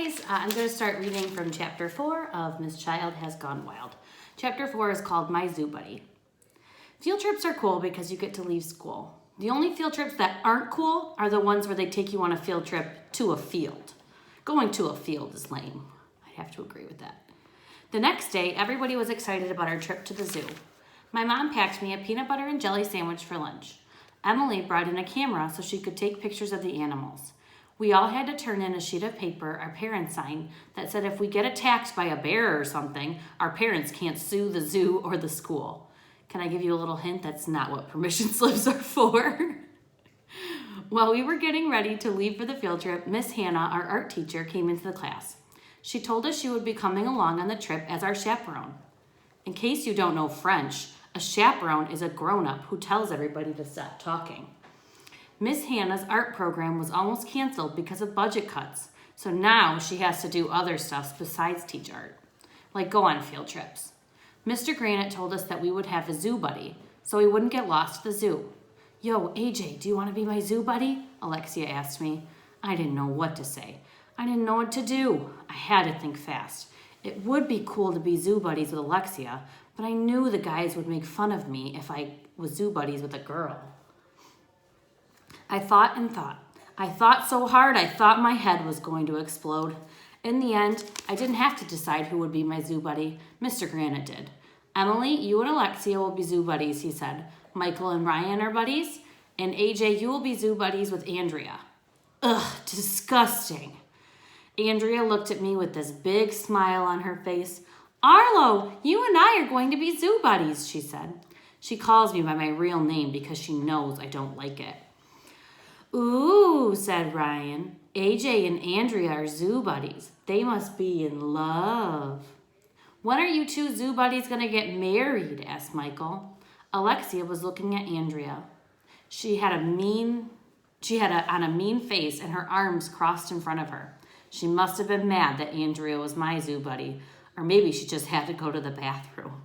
guys, I'm going to start reading from Chapter 4 of Miss Child Has Gone Wild. Chapter 4 is called My Zoo Buddy. Field trips are cool because you get to leave school. The only field trips that aren't cool are the ones where they take you on a field trip to a field. Going to a field is lame. I'd have to agree with that. The next day, everybody was excited about our trip to the zoo. My mom packed me a peanut butter and jelly sandwich for lunch. Emily brought in a camera so she could take pictures of the animals. We all had to turn in a sheet of paper our parents signed that said if we get attacked by a bear or something, our parents can't sue the zoo or the school. Can I give you a little hint? That's not what permission slips are for. While we were getting ready to leave for the field trip, Miss Hannah, our art teacher, came into the class. She told us she would be coming along on the trip as our chaperone. In case you don't know French, a chaperone is a grown-up who tells everybody to stop talking. Miss Hannah's art program was almost canceled because of budget cuts, so now she has to do other stuff besides teach art, like go on field trips. Mr. Granite told us that we would have a zoo buddy, so we wouldn't get lost at the zoo. Yo, AJ, do you want to be my zoo buddy? Alexia asked me. I didn't know what to say. I didn't know what to do. I had to think fast. It would be cool to be zoo buddies with Alexia, but I knew the guys would make fun of me if I was zoo buddies with a girl. I thought and thought. I thought so hard I thought my head was going to explode. In the end, I didn't have to decide who would be my zoo buddy. Mr. Granite did. Emily, you and Alexia will be zoo buddies, he said. Michael and Ryan are buddies. And AJ, you will be zoo buddies with Andrea. Ugh, disgusting. Andrea looked at me with this big smile on her face. Arlo, you and I are going to be zoo buddies, she said. She calls me by my real name because she knows I don't like it. Ooh, said Ryan. AJ and Andrea are zoo buddies. They must be in love. When are you two zoo buddies going to get married? Asked Michael. Alexia was looking at Andrea. She had on a mean face and her arms crossed in front of her. She must have been mad that Andrea was my zoo buddy, or maybe she just had to go to the bathroom.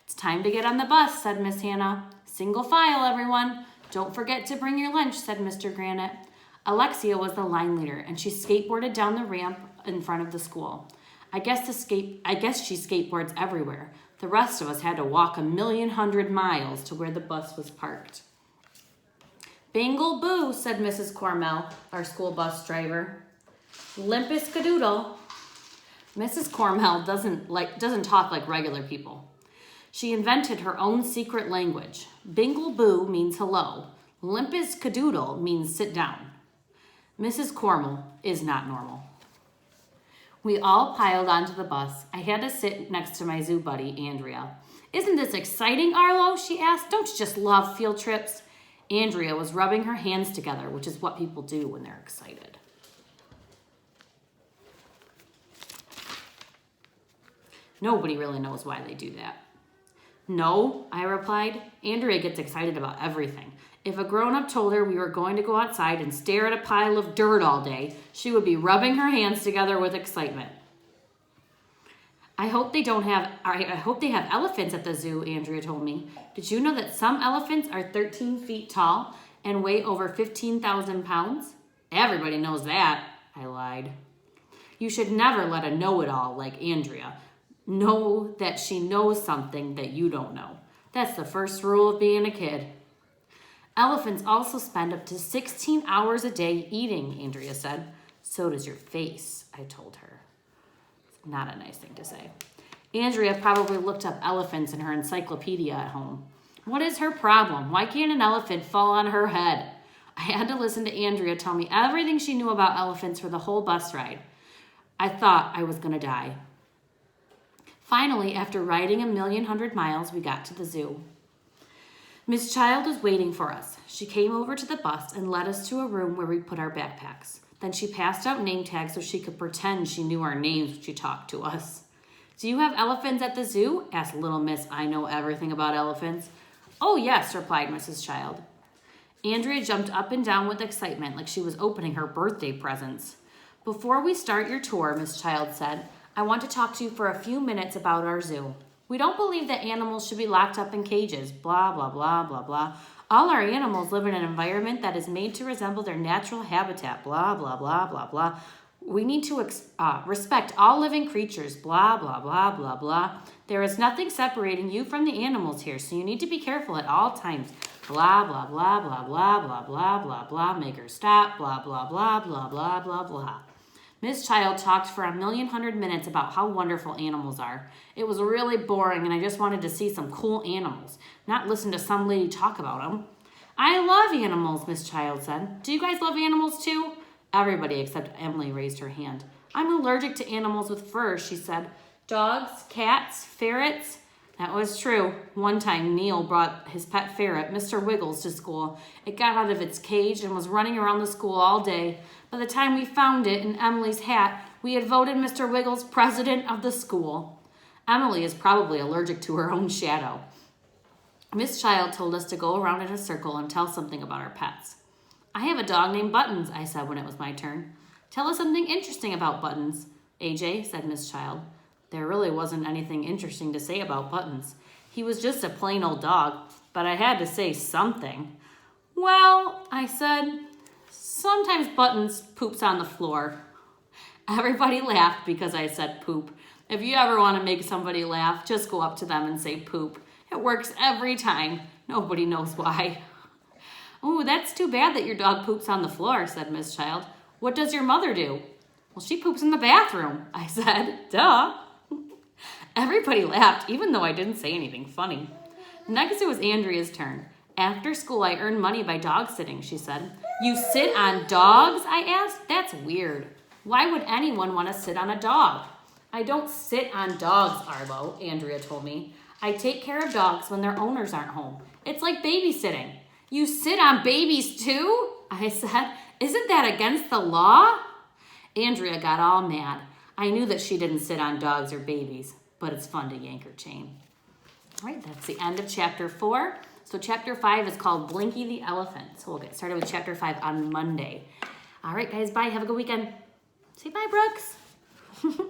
It's time to get on the bus, said Miss Hannah. Single file, everyone. Don't forget to bring your lunch, said Mr. Granite. Alexia was the line leader, and she skateboarded down the ramp in front of the school. I guess she skateboards everywhere. The rest of us had to walk 1,100,000 miles to where the bus was parked. Bingle boo, said Mrs. Cormel, our school bus driver. Limpus cadoodle. Mrs. Cormel doesn't talk like regular people. She invented her own secret language. Bingle boo means hello. Limpus cadoodle means sit down. Mrs. Cormel is not normal. We all piled onto the bus. I had to sit next to my zoo buddy, Andrea. Isn't this exciting, Arlo? She asked. Don't you just love field trips? Andrea was rubbing her hands together, which is what people do when they're excited. Nobody really knows why they do that. No, I replied. Andrea gets excited about everything. If a grown-up told her we were going to go outside and stare at a pile of dirt all day, she would be rubbing her hands together with excitement. I hope they have elephants at the zoo, Andrea told me. Did you know that some elephants are 13 feet tall and weigh over 15,000 pounds? Everybody knows that, I lied. You should never let a know-it-all like Andrea know that she knows something that you don't know. That's the first rule of being a kid. Elephants also spend up to 16 hours a day eating, Andrea said. So does your face, I told her. Not a nice thing to say. Andrea probably looked up elephants in her encyclopedia at home. What is her problem? Why can't an elephant fall on her head? I had to listen to Andrea tell me everything she knew about elephants for the whole bus ride. I thought I was going to die. Finally, after riding 1,100,000 miles, we got to the zoo. Miss Child was waiting for us. She came over to the bus and led us to a room where we put our backpacks. Then she passed out name tags so she could pretend she knew our names when she talked to us. Do you have elephants at the zoo? Asked little Miss I know everything about elephants. Oh, yes, replied Mrs. Child. Andrea jumped up and down with excitement like she was opening her birthday presents. Before we start your tour, Miss Child said, I want to talk to you for a few minutes about our zoo. We don't believe that animals should be locked up in cages, blah, blah, blah, blah, blah. All our animals live in an environment that is made to resemble their natural habitat, blah, blah, blah, blah, blah. We need to respect all living creatures, blah, blah, blah, blah, blah. There is nothing separating you from the animals here, so you need to be careful at all times. Blah, blah, blah, blah, blah, blah, blah, blah, blah. Make her stop, blah, blah, blah, blah, blah, blah, blah. Miss Child talked for 1,100,000 minutes about how wonderful animals are. It was really boring, and I just wanted to see some cool animals, not listen to some lady talk about them. I love animals, Miss Child said. Do you guys love animals too? Everybody except Emily raised her hand. I'm allergic to animals with fur, she said. Dogs, cats, ferrets. That was true. One time, Neil brought his pet ferret, Mr. Wiggles, to school. It got out of its cage and was running around the school all day. By the time we found it in Emily's hat, we had voted Mr. Wiggles president of the school. Emily is probably allergic to her own shadow. Miss Child told us to go around in a circle and tell something about our pets. I have a dog named Buttons, I said when it was my turn. Tell us something interesting about Buttons, AJ, said Miss Child. There really wasn't anything interesting to say about Buttons. He was just a plain old dog, but I had to say something. Well, I said, sometimes Buttons poops on the floor. Everybody laughed because I said poop. If you ever want to make somebody laugh, just go up to them and say poop. It works every time. Nobody knows why. Oh, that's too bad that your dog poops on the floor, said Miss Child. What does your mother do? Well, she poops in the bathroom, I said. Duh. Everybody laughed, even though I didn't say anything funny. Next, it was Andrea's turn. After school, I earned money by dog sitting, she said. You sit on dogs? I asked. That's weird. Why would anyone want to sit on a dog? I don't sit on dogs, Arlo, Andrea told me. I take care of dogs when their owners aren't home. It's like babysitting. You sit on babies too? I said. Isn't that against the law? Andrea got all mad. I knew that she didn't sit on dogs or babies, but it's fun to yank her chain. All right, that's the end of chapter 4. So chapter 5 is called Blinky the Elephant. So we'll get started with chapter 5 on Monday. All right, guys, bye. Have a good weekend. Say bye, Brooks.